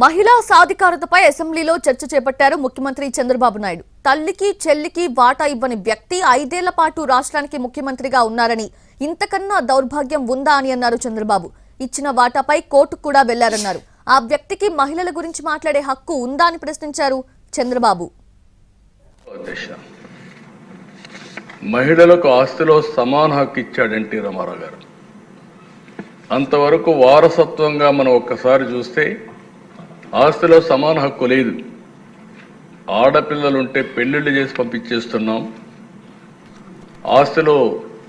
మహిళా సాధికారతపై అసెంబ్లీలో చర్చ చేపట్టారు ముఖ్యమంత్రి చంద్రబాబు నాయుడు. తల్లికి చెల్లికి వాటా ఇవ్వని వ్యక్తి 5 ఏళ్ల పాటు రాష్ట్రానికి ముఖ్యమంత్రిగా ఉన్నారని, ఇంతకన్నా దౌర్భాగ్యం ఉందా అని అన్నారు చంద్రబాబు. ఇచ్చిన వాటాపై కోర్టుకు కూడా వెళ్లారన్నారు. ఆ వ్యక్తికి మహిళల గురించి మాట్లాడే హక్కు ఉందా అని ప్రశ్నించారు చంద్రబాబు. మహిళలకు ఆస్తిలో సమాన హక్కు ఇచ్చాడు ఎన్టీ రామారావు గారు. అంతవరకు వారసత్వంగా మనం ఒక్కసారి చూస్తే ఆస్తిలో సమాన హక్కు లేదు. ఆడపిల్లలుంటే పెళ్లిళ్ళు చేసి పంపించేస్తున్నాం, ఆస్తిలో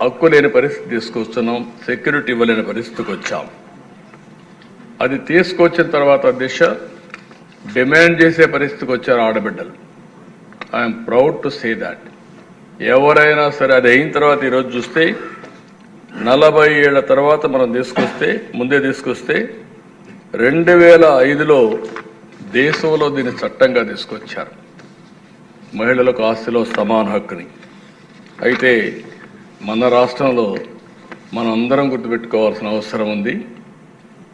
హక్కు లేని పరిస్థితి తీసుకొస్తున్నాం, సెక్యూరిటీ ఇవ్వలేని పరిస్థితికి వచ్చాం. అది తీసుకొచ్చిన తర్వాత దిశ డిమాండ్ చేసే పరిస్థితికి వచ్చారు ఆడబిడ్డలు. I'm proud to say that. ఎవరైనా సరే అది అయిన తర్వాత ఈరోజు చూస్తే 40 ఏళ్ల తర్వాత మనం ముందే తీసుకొస్తే 2005లో దేశంలో దీన్ని చట్టంగా తీసుకొచ్చారు, మహిళలకు ఆస్తిలో సమాన హక్కుని. అయితే మన రాష్ట్రంలో మనం అందరం గుర్తుపెట్టుకోవాల్సిన అవసరం ఉంది.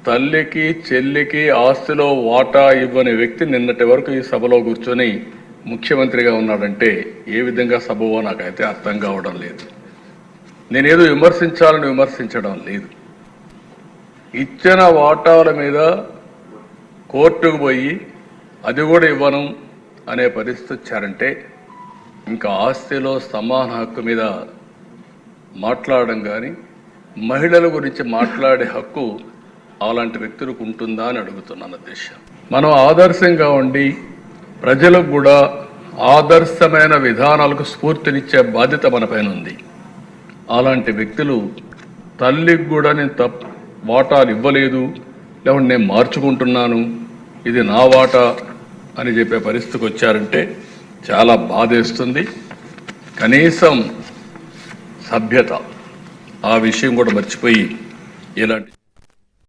తల్లికి చెల్లికి ఆస్తిలో వాటా ఇవ్వని వ్యక్తి నిన్నటి వరకు ఈ సభలో కూర్చొని ముఖ్యమంత్రిగా ఉన్నాడంటే ఏ విధంగా సభవో నాకైతే అర్థం కావడం లేదు. నేనేదో విమర్శించాలని విమర్శించడం లేదు. ఇచ్చిన వాటాల మీద కోర్టుకు పోయి అది కూడా ఇవ్వను అనే పరిస్థితి వచ్చారంటే ఇంకా ఆస్తిలో సమాన హక్కు మీద మాట్లాడడం కానీ, మహిళల గురించి మాట్లాడే హక్కు అలాంటి వ్యక్తులకు ఉంటుందా అని అడుగుతున్నాను అధ్యక్ష. మనం ఆదర్శంగా ఉండి ప్రజలకు కూడా ఆదర్శమైన విధానాలకు స్ఫూర్తినిచ్చే బాధ్యత మన పైన ఉంది. అలాంటి వ్యక్తులు తల్లికి కూడా నేను వాటాలు ఇవ్వలేదు, లేకుంటే నేను మార్చుకుంటున్నాను, ఇది నా వాటా అని చెప్పే పరిస్థితికి వచ్చారంటే చాలా బాధేస్తుంది. కనీసం సభ్యత ఆ విషయం కూడా మర్చిపోయి ఇలాంటి